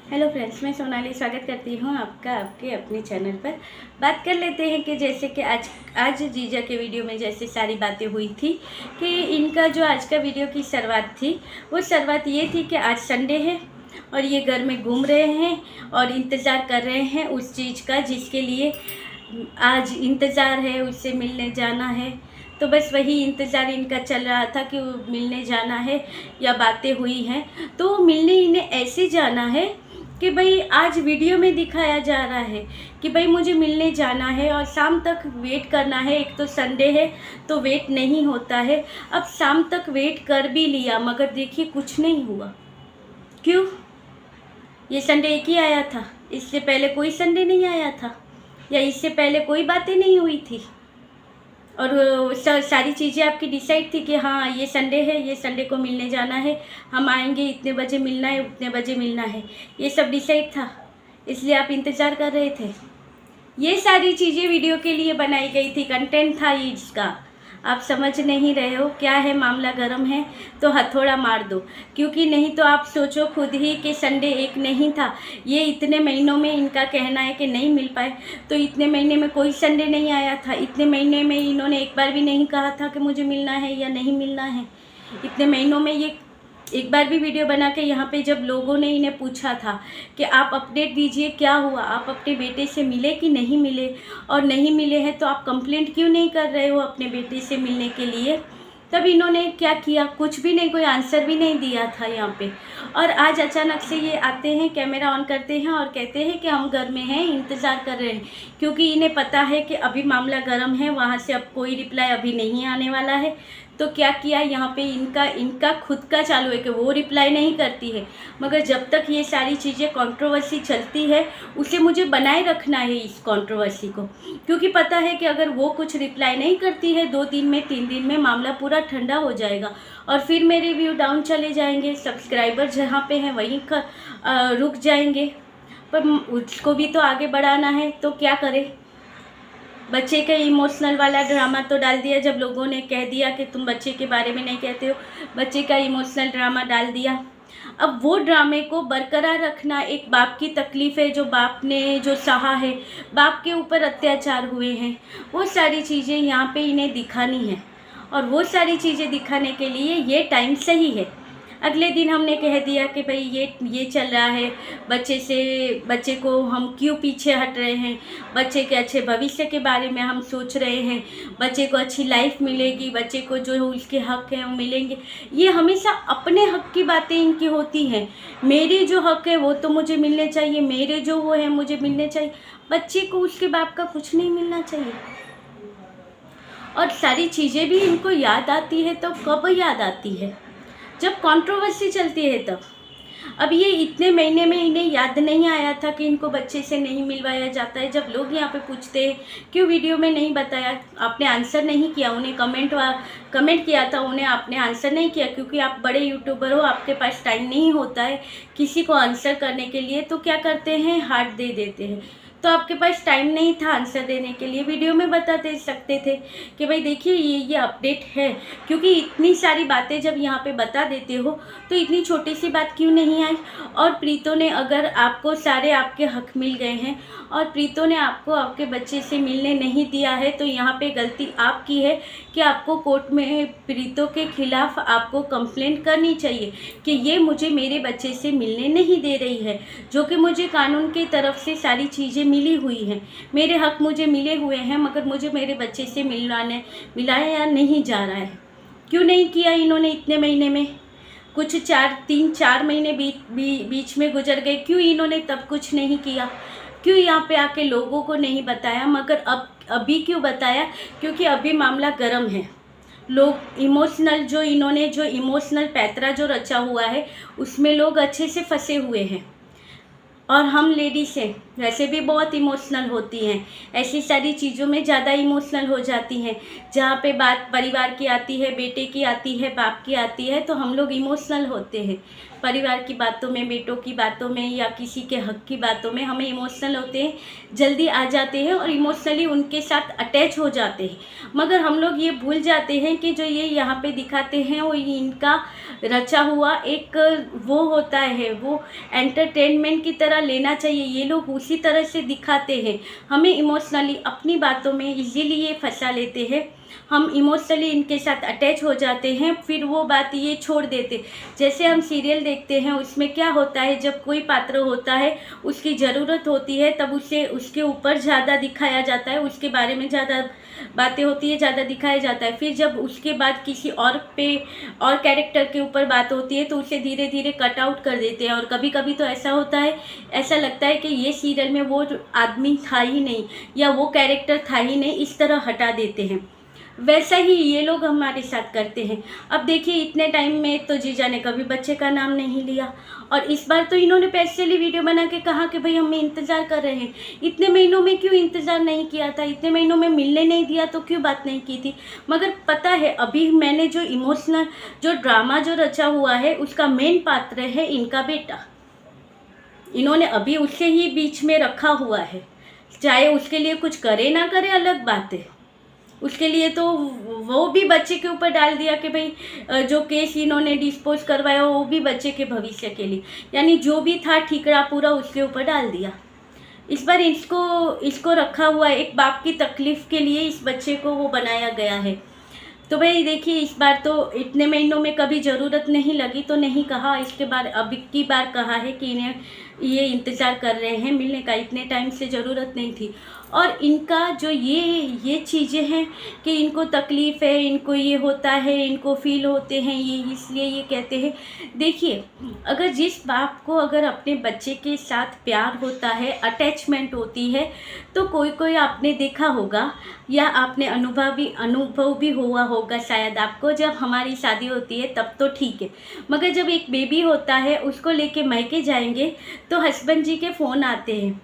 Hello friends, मैं सोनाली स्वागत करती हूँ आपका आपके अपने चैनल पर। बात कर लेते हैं कि जैसे कि आज जीजा के वीडियो में जैसे सारी बातें हुई थी कि इनका जो आज का वीडियो की शुरुआत थी वो शुरुआत ये थी कि आज संडे है और ये घर में घूम रहे हैं और इंतज़ार कर रहे हैं उस चीज़ का जिसके लिए आज इंतज़ार है, उससे मिलने जाना है। तो बस वही इंतज़ार इनका चल रहा था कि वो मिलने जाना है या बातें हुई हैं। तो मिलने इन्हें ऐसे जाना है कि भाई आज वीडियो में दिखाया जा रहा है कि भाई मुझे मिलने जाना है और शाम तक वेट करना है। एक तो संडे है तो वेट नहीं होता है। अब शाम तक वेट कर भी लिया मगर देखिए कुछ नहीं हुआ। क्यों? ये संडे एक ही आया था, इससे पहले कोई संडे नहीं आया था या इससे पहले कोई बातें नहीं हुई थी। और सारी चीज़ें आपकी डिसाइड थी कि हाँ ये संडे है, ये संडे को मिलने जाना है, हम आएंगे, इतने बजे मिलना है, उतने बजे मिलना है, ये सब डिसाइड था। इसलिए आप इंतज़ार कर रहे थे। ये सारी चीज़ें वीडियो के लिए बनाई गई थी, कंटेंट था इसका। आप समझ नहीं रहे हो क्या है, मामला गर्म है तो हथौड़ा मार दो। क्योंकि नहीं तो आप सोचो खुद ही कि संडे एक नहीं था। ये इतने महीनों में इनका कहना है कि नहीं मिल पाए, तो इतने महीने में कोई संडे नहीं आया था। इतने महीने में इन्होंने एक बार भी नहीं कहा था कि मुझे मिलना है या नहीं मिलना है। इतने महीनों में ये एक बार भी वीडियो बना के यहाँ पे जब लोगों ने इन्हें पूछा था कि आप अपडेट दीजिए क्या हुआ, आप अपने बेटे से मिले कि नहीं मिले, और नहीं मिले हैं तो आप कंप्लेंट क्यों नहीं कर रहे हो अपने बेटे से मिलने के लिए, तब इन्होंने क्या किया? कुछ भी नहीं, कोई आंसर भी नहीं दिया था यहाँ पे। और आज अचानक से ये आते हैं, कैमरा ऑन करते हैं और कहते हैं कि हम घर में हैं, इंतज़ार कर रहे हैं। क्योंकि इन्हें पता है कि अभी मामला गर्म है, वहाँ से अब कोई रिप्लाई अभी नहीं आने वाला है। तो क्या किया यहाँ पे, इनका खुद का चालू है कि वो रिप्लाई नहीं करती है। मगर जब तक ये सारी चीज़ें कंट्रोवर्सी चलती है उसे मुझे बनाए रखना है इस कंट्रोवर्सी को। क्योंकि पता है कि अगर वो कुछ रिप्लाई नहीं करती है 2 दिन में 3 दिन में मामला पूरा ठंडा हो जाएगा और फिर मेरे व्यू डाउन चले जाएंगे, सब्सक्राइबर जहाँ पे हैं वहीं रुक जाएंगे। पर उसको भी तो आगे बढ़ाना है, तो क्या करें? बच्चे का इमोशनल वाला ड्रामा तो डाल दिया जब लोगों ने कह दिया कि तुम बच्चे के बारे में नहीं कहते हो, बच्चे का इमोशनल ड्रामा डाल दिया। अब वो ड्रामे को बरकरार रखना एक बाप की तकलीफ़ है, जो बाप ने जो सहा है, बाप के ऊपर अत्याचार हुए हैं, वो सारी चीज़ें यहाँ पे इन्हें दिखानी है। और वो सारी चीज़ें दिखाने के लिए ये टाइम सही है। अगले दिन हमने कह दिया कि भाई ये चल रहा है, बच्चे को हम क्यों पीछे हट रहे हैं, बच्चे के अच्छे भविष्य के बारे में हम सोच रहे हैं, बच्चे को अच्छी लाइफ मिलेगी, बच्चे को जो उसके हक हैं वो मिलेंगे। ये हमेशा अपने हक की बातें इनकी होती हैं। मेरे जो हक है वो तो मुझे मिलने चाहिए, मेरे जो वो है मुझे मिलने चाहिए। बच्चे को उसके बाप का कुछ नहीं मिलना चाहिए। और सारी चीज़ें भी इनको याद आती है तो कब याद आती है? जब कंट्रोवर्सी चलती है तब। अब ये इतने महीने में इन्हें याद नहीं आया था कि इनको बच्चे से नहीं मिलवाया जाता है। जब लोग यहाँ पे पूछते हैं क्यों वीडियो में नहीं बताया, आपने आंसर नहीं किया, उन्हें कमेंट किया था, उन्हें आपने आंसर नहीं किया क्योंकि आप बड़े यूट्यूबर हो, आपके पास टाइम नहीं होता है किसी को आंसर करने के लिए। तो क्या करते हैं, हार्ट दे देते हैं। तो आपके पास टाइम नहीं था आंसर देने के लिए, वीडियो में बता दे सकते थे कि भाई देखिए ये अपडेट है। क्योंकि इतनी सारी बातें जब यहाँ पे बता देते हो तो इतनी छोटी सी बात क्यों नहीं आई? और प्रीतो ने अगर आपको सारे आपके हक मिल गए हैं और प्रीतो ने आपको आपके बच्चे से मिलने नहीं दिया है तो यहाँ पे गलती आपकी है कि आपको कोर्ट में प्रीतो के खिलाफ आपको कंप्लेंट करनी चाहिए कि ये मुझे मेरे बच्चे से मिलने नहीं दे रही है, जो कि मुझे कानून की तरफ से सारी चीज़ें मिली हुई हैं, मेरे हक मुझे मिले हुए हैं, मगर मुझे मेरे बच्चे से मिलाया नहीं जा रहा है। क्यों नहीं किया इन्होंने इतने महीने में? कुछ 3-4 महीने बीच में गुजर गए, क्यों इन्होंने तब कुछ नहीं किया? क्यों यहाँ पे आके लोगों को नहीं बताया? मगर अभी क्यों बताया? क्योंकि अभी मामला गर्म है। लोग जो इमोशनल पैंतरा जो रचा हुआ है उसमें लोग अच्छे से फंसे हुए हैं। और हम लेडीज़ हैं, वैसे भी बहुत इमोशनल होती हैं, ऐसी सारी चीज़ों में ज़्यादा इमोशनल हो जाती हैं। जहाँ पे बात परिवार की आती है, बेटे की आती है, बाप की आती है, तो हम लोग इमोशनल होते हैं। परिवार की बातों में, बेटों की बातों में या किसी के हक की बातों में हम इमोशनल होते हैं, जल्दी आ जाते हैं और इमोशनली उनके साथ अटैच हो जाते हैं। मगर हम लोग ये भूल जाते हैं कि जो ये यहाँ पे दिखाते हैं वो इनका रचा हुआ एक वो होता है, वो एंटरटेनमेंट की तरह लेना चाहिए। ये लोग उसी तरह से दिखाते हैं, हमें इमोशनली अपनी बातों में इजीली ये फंसा लेते हैं, हम इमोशनली इनके साथ अटैच हो जाते हैं, फिर वो बात ये छोड़ देते। जैसे हम सीरियल देखते हैं, उसमें क्या होता है, जब कोई पात्र होता है उसकी ज़रूरत होती है तब उसे उसके ऊपर ज़्यादा दिखाया जाता है, उसके बारे में ज़्यादा बातें होती है, ज़्यादा दिखाया जाता है। फिर जब उसके बाद किसी और पे और कैरेक्टर के ऊपर बात होती है तो उसे धीरे धीरे कट आउट कर देते हैं। और कभी कभी तो ऐसा होता है, ऐसा लगता है कि ये सीरियल में वो आदमी था ही नहीं या वो कैरेक्टर था ही नहीं, इस तरह हटा देते हैं। वैसा ही ये लोग हमारे साथ करते हैं। अब देखिए, इतने टाइम में तो जीजा ने कभी बच्चे का नाम नहीं लिया और इस बार तो इन्होंने स्पेशली वीडियो बना के कहा कि भाई हमें इंतज़ार कर रहे हैं। इतने महीनों में क्यों इंतज़ार नहीं किया था, इतने महीनों में मिलने नहीं दिया तो क्यों बात नहीं की थी। मगर पता है, अभी मैंने जो इमोशनल जो ड्रामा जो रचा हुआ है उसका मेन पात्र है इनका बेटा। इन्होंने अभी उससे ही बीच में रखा हुआ है, चाहे उसके लिए कुछ करे ना करे अलग बात है। उसके लिए तो वो भी बच्चे के ऊपर डाल दिया कि भाई जो केस इन्होंने डिस्पोज करवाया वो भी बच्चे के भविष्य के लिए, यानी जो भी था ठीकरा पूरा उसके ऊपर डाल दिया। इस बार इसको रखा हुआ है, एक बाप की तकलीफ़ के लिए इस बच्चे को वो बनाया गया है। तो भाई देखिए, इस बार तो इतने महीनों में कभी ज़रूरत नहीं लगी तो नहीं कहा, इसके बाद अब की बार कहा है कि इन्हें ये इंतज़ार कर रहे हैं मिलने का, इतने टाइम से ज़रूरत नहीं थी। और इनका जो ये चीज़ें हैं कि इनको तकलीफ़ है, इनको ये होता है, इनको फील होते हैं, ये इसलिए ये कहते हैं। देखिए, अगर जिस बाप को अगर अपने बच्चे के साथ प्यार होता है, अटैचमेंट होती है, तो कोई आपने देखा होगा या आपने अनुभव भी हुआ होगा शायद आपको, जब हमारी शादी होती है तब तो ठीक है, मगर जब एक बेबी होता है उसको लेके मायके जाएंगे तो हस्बैंड जी के फ़ोन आते हैं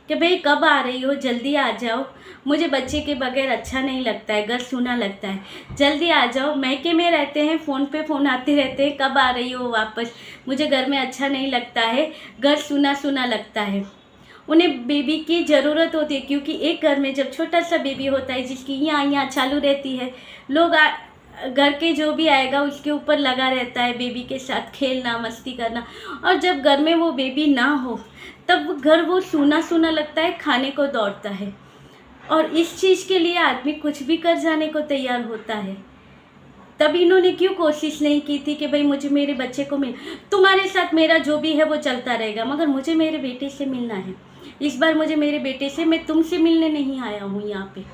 कि भाई कब आ रही हो, जल्दी आ जाओ, मुझे बच्चे के बगैर अच्छा नहीं लगता है, घर सूना लगता है, जल्दी आ जाओ। मायके में रहते हैं, फ़ोन पे फ़ोन आते रहते हैं, कब आ रही हो वापस, मुझे घर में अच्छा नहीं लगता है, घर सूना सूना लगता है। उन्हें बेबी की ज़रूरत होती है, क्योंकि एक घर में जब छोटा सा बेबी होता है जिसकी यहाँ चालू रहती है, लोग घर के जो भी आएगा उसके ऊपर लगा रहता है, बेबी के साथ खेलना मस्ती करना। और जब घर में वो बेबी ना हो तब घर वो सूना सूना लगता है, खाने को दौड़ता है। और इस चीज़ के लिए आदमी कुछ भी कर जाने को तैयार होता है। तब इन्होंने क्यों कोशिश नहीं की थी कि भाई मुझे मेरे बच्चे को तुम्हारे साथ मेरा जो भी है वो चलता रहेगा, मगर मुझे मेरे बेटे से मिलना है। इस बार मुझे मेरे बेटे से, मैं तुमसे मिलने नहीं आया हूँ यहाँ पे,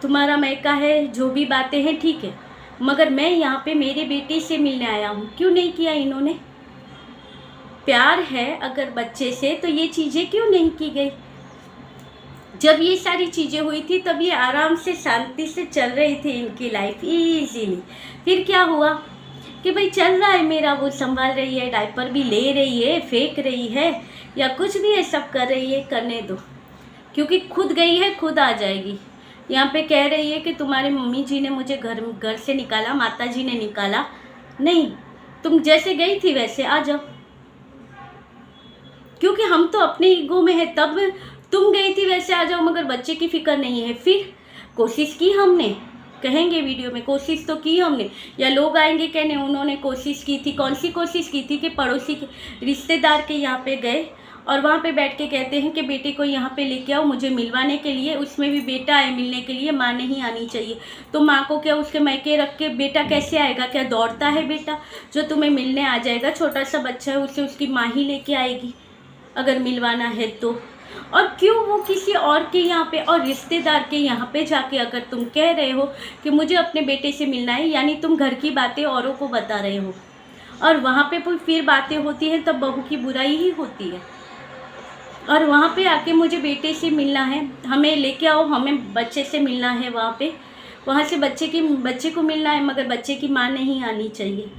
तुम्हारा मायका है, जो भी बातें हैं ठीक है, मगर मैं यहाँ पे मेरे बेटे से मिलने आया हूँ। क्यों नहीं किया इन्होंने? प्यार है अगर बच्चे से तो ये चीज़ें क्यों नहीं की गई? जब ये सारी चीज़ें हुई थी तब ये आराम से शांति से चल रही थी इनकी लाइफ ईजीली। फिर क्या हुआ कि भाई चल रहा है मेरा, वो संभाल रही है, डायपर भी ले रही है, फेंक रही है या कुछ भी है, सब कर रही है, करने दो, क्योंकि खुद गई है खुद आ जाएगी। यहाँ पे कह रही है कि तुम्हारी मम्मी जी ने मुझे घर से निकाला, माता जी ने निकाला, नहीं, तुम जैसे गई थी वैसे आ जाओ, क्योंकि हम तो अपने ईगो में है। तब तुम गई थी वैसे आ जाओ, मगर बच्चे की फिक्र नहीं है। फिर कोशिश की हमने, कहेंगे वीडियो में, कोशिश तो की हमने, या लोग आएंगे कहने उन्होंने कोशिश की थी। कौन सी कोशिश की थी कि पड़ोसी के रिश्तेदार के यहाँ पे गए और वहाँ पे बैठ के कहते हैं कि बेटे को यहाँ पे लेके आओ मुझे मिलवाने के लिए, उसमें भी बेटा है मिलने के लिए, माँ नहीं आनी चाहिए। तो माँ को क्या उसके मायके रख के बेटा कैसे आएगा? क्या दौड़ता है बेटा जो तुम्हें मिलने आ जाएगा? छोटा सा बच्चा है, उसे उसकी माँ ही लेके आएगी अगर मिलवाना है तो। और क्यों वो किसी और के यहाँ पे और रिश्तेदार के यहाँ पे जाके अगर तुम कह रहे हो कि मुझे अपने बेटे से मिलना है, यानी तुम घर की बातें औरों को बता रहे हो, और वहाँ पे फिर बातें होती हैं तब बहू की बुराई ही होती है। और वहाँ पे आके मुझे बेटे से मिलना है, हमें लेके आओ, हमें बच्चे से मिलना है, वहाँ से बच्चे को मिलना है, मगर बच्चे की माँ नहीं आनी चाहिए।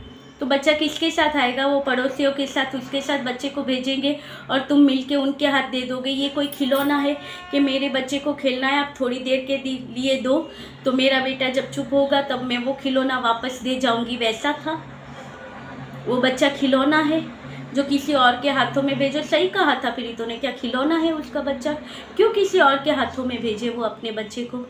तो बच्चा किसके साथ आएगा? वो पड़ोसियों के साथ, उसके साथ बच्चे को भेजेंगे और तुम मिलके उनके हाथ दे दोगे। ये कोई खिलौना है कि मेरे बच्चे को खेलना है, आप थोड़ी देर के लिए दो, तो मेरा बेटा जब चुप होगा तब मैं वो खिलौना वापस दे जाऊंगी, वैसा था? वो बच्चा खिलौना है? जो किसी और के हाथों में भेजो। सही कहा था प्रीतो ने, क्या खिलौना है उसका बच्चा, क्यों किसी और के हाथों में भेजे वो अपने बच्चे को।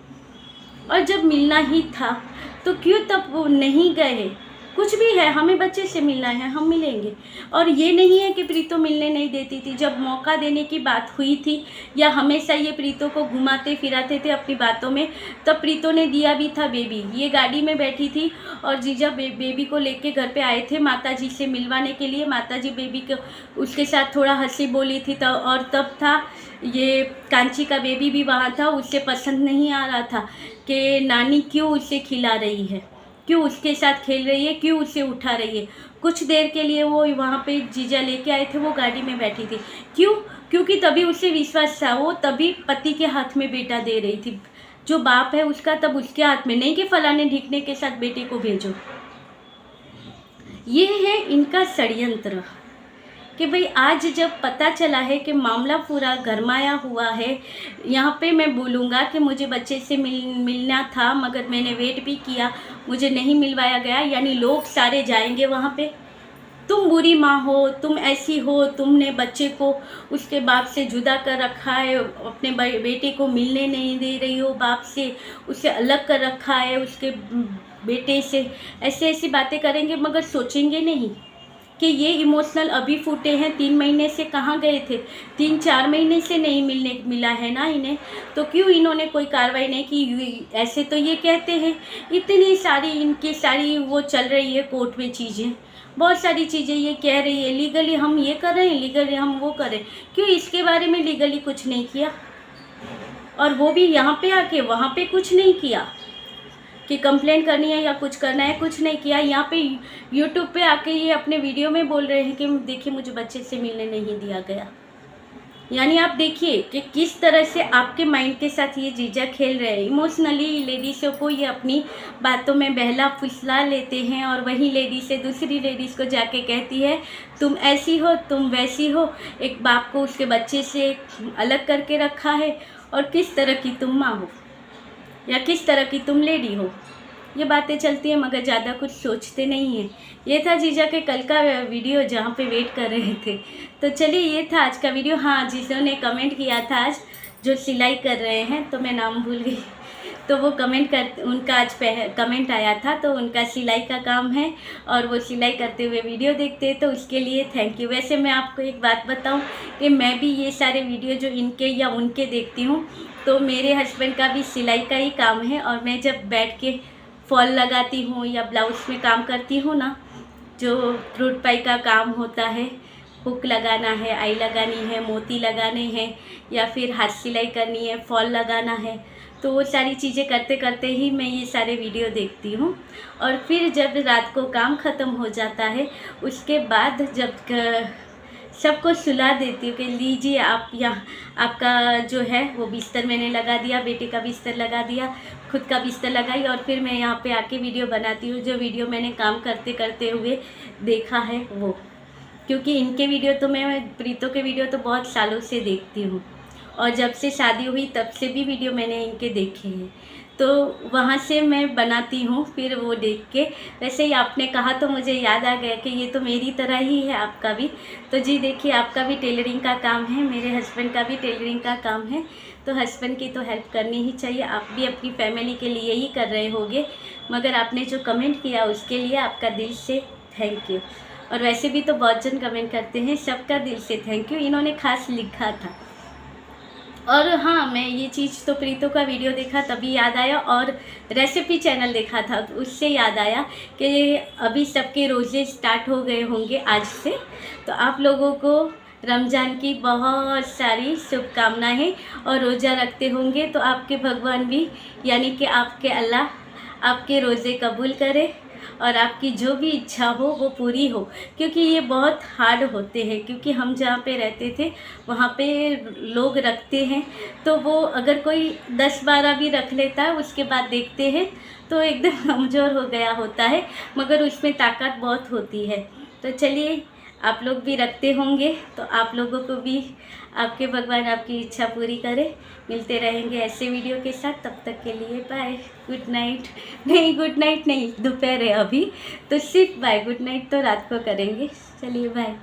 और जब मिलना ही था तो क्यों तब वो नहीं गए। कुछ भी है, हमें बच्चे से मिलना है, हम मिलेंगे। और ये नहीं है कि प्रीतो मिलने नहीं देती थी। जब मौका देने की बात हुई थी या हमेशा ये प्रीतो को घुमाते फिराते थे अपनी बातों में, तब प्रीतो ने दिया भी था बेबी। ये गाड़ी में बैठी थी और जीजा बेबी को लेके घर पे आए थे माता जी से मिलवाने के लिए। माता जी बेबी को उसके साथ थोड़ा हंसी बोली थी तब, और तब था ये कांची का बेबी भी वहाँ था। उसे पसंद नहीं आ रहा था कि नानी क्यों उसे खिला रही है, क्यों उसके साथ खेल रही है, क्यों उसे उठा रही है। कुछ देर के लिए वो वहाँ पे जीजा लेके आए थे, वो गाड़ी में बैठी थी। क्यों? क्योंकि तभी उसे विश्वास था, वो तभी पति के हाथ में बेटा दे रही थी। जो बाप है उसका तब उसके हाथ में, नहीं कि फलाने ढिकने के साथ बेटे को भेजो। ये है इनका षड्यंत्र कि भाई आज जब पता चला है कि मामला पूरा गरमाया हुआ है। यहाँ पे मैं बोलूँगा कि मुझे बच्चे से मिलना था, मगर मैंने वेट भी किया, मुझे नहीं मिलवाया गया। यानी लोग सारे जाएंगे वहाँ पे, तुम बुरी माँ हो, तुम ऐसी हो, तुमने बच्चे को उसके बाप से जुदा कर रखा है, अपने बेटे को मिलने नहीं दे रही हो बाप से, उसे अलग कर रखा है उसके बेटे से। ऐसे ऐसी बातें करेंगे, मगर सोचेंगे नहीं कि ये इमोशनल अभी फूटे हैं। 3 महीने से कहाँ गए थे, 3-4 महीने से नहीं मिला है ना इन्हें, तो क्यों इन्होंने कोई कार्रवाई नहीं की। ऐसे तो ये कहते हैं, इतनी सारी इनकी सारी वो चल रही है कोर्ट में चीज़ें, बहुत सारी चीज़ें ये कह रही है, लीगली हम ये कर रहे हैं, लीगली हम वो करें। क्यों इसके बारे में लीगली कुछ नहीं किया, और वो भी यहाँ पे आके वहाँ पे कुछ नहीं किया कि कंप्लेंट करनी है या कुछ करना है, कुछ नहीं किया। यहाँ पे यूट्यूब पे आके ये अपने वीडियो में बोल रहे हैं कि देखिए मुझे बच्चे से मिलने नहीं दिया गया। यानी आप देखिए कि किस तरह से आपके माइंड के साथ ये जीजा खेल रहे हैं। इमोशनली लेडीज़ों को ये अपनी बातों में बहला फुसला लेते हैं, और वही लेडीज़ से दूसरी लेडीज़ को जाके कहती है तुम ऐसी हो, तुम वैसी हो। एक बाप को उसके बच्चे से अलग करके रखा है, और किस तरह की तुम माँ हो या किस तरह की तुम लेडी हो, ये बातें चलती हैं, मगर ज़्यादा कुछ सोचते नहीं हैं। ये था जीजा के कल का वीडियो जहाँ पे वेट कर रहे थे। तो चलिए ये था आज का वीडियो। हाँ, जिन्होंने कमेंट किया था आज, जो सिलाई कर रहे हैं, तो मैं नाम भूल गई, तो वो उनका आज कमेंट आया था, तो उनका सिलाई का काम है और वो सिलाई करते हुए वीडियो देखते हैं, तो उसके लिए थैंक यू। वैसे मैं आपको एक बात बताऊं कि मैं भी ये सारे वीडियो जो इनके या उनके देखती हूँ, तो मेरे हस्बैंड का भी सिलाई का ही काम है, और मैं जब बैठ के फॉल लगाती हूँ या ब्लाउज में काम करती हूँ ना, जो फ्रूट पाई का काम होता है, हुक लगाना है, आई लगानी है, मोती लगाने हैं, या फिर हाथ सिलाई करनी है, फॉल लगाना है, तो वो सारी चीज़ें करते करते ही मैं ये सारे वीडियो देखती हूँ। और फिर जब रात को काम ख़त्म हो जाता है, उसके बाद जब सबको सुला देती हूँ कि लीजिए आप, यहाँ आपका जो है वो बिस्तर मैंने लगा दिया, बेटे का बिस्तर लगा दिया, खुद का बिस्तर लगाई, और फिर मैं यहाँ पे आके वीडियो बनाती हूँ, जो वीडियो मैंने काम करते करते हुए देखा है वो। क्योंकि इनके वीडियो तो मैं प्रीतो के वीडियो तो बहुत सालों से देखती हूँ, और जब से शादी हुई तब से भी वीडियो मैंने इनके देखे हैं, तो वहाँ से मैं बनाती हूँ फिर वो देख के। वैसे ही आपने कहा तो मुझे याद आ गया कि ये तो मेरी तरह ही है आपका भी। तो जी देखिए, आपका भी टेलरिंग का काम है, मेरे हस्बैंड का भी टेलरिंग का काम है, तो हस्बैंड की तो हेल्प करनी ही चाहिए। आप भी अपनी फैमिली के लिए ही कर रहे होंगे, मगर आपने जो कमेंट किया उसके लिए आपका दिल से थैंक यू। और वैसे भी तो बहुत जन कमेंट करते हैं, सबका दिल से थैंक यू। इन्होंने खास लिखा था। और हाँ, मैं ये चीज़ तो प्रीतो का वीडियो देखा तभी याद आया, और रेसिपी चैनल देखा था तो उससे याद आया कि अभी सबके रोज़े स्टार्ट हो गए होंगे आज से, तो आप लोगों को रमज़ान की बहुत सारी शुभकामनाएं। और रोज़ा रखते होंगे तो आपके भगवान भी, यानी कि आपके अल्लाह आपके रोज़े कबूल करे, और आपकी जो भी इच्छा हो वो पूरी हो। क्योंकि ये बहुत हार्ड होते हैं, क्योंकि हम जहाँ पे रहते थे वहाँ पे लोग रखते हैं, तो वो अगर कोई 10-12 भी रख लेता है, उसके बाद देखते हैं तो एकदम कमज़ोर हो गया होता है, मगर उसमें ताकत बहुत होती है। तो चलिए, आप लोग भी रखते होंगे, तो आप लोगों को भी आपके भगवान आपकी इच्छा पूरी करे। मिलते रहेंगे ऐसे वीडियो के साथ, तब तक के लिए बाय, गुड नाइट। नहीं, गुड नाइट नहीं, दोपहर है अभी, तो सिर्फ बाय, गुड नाइट तो रात को करेंगे। चलिए बाय।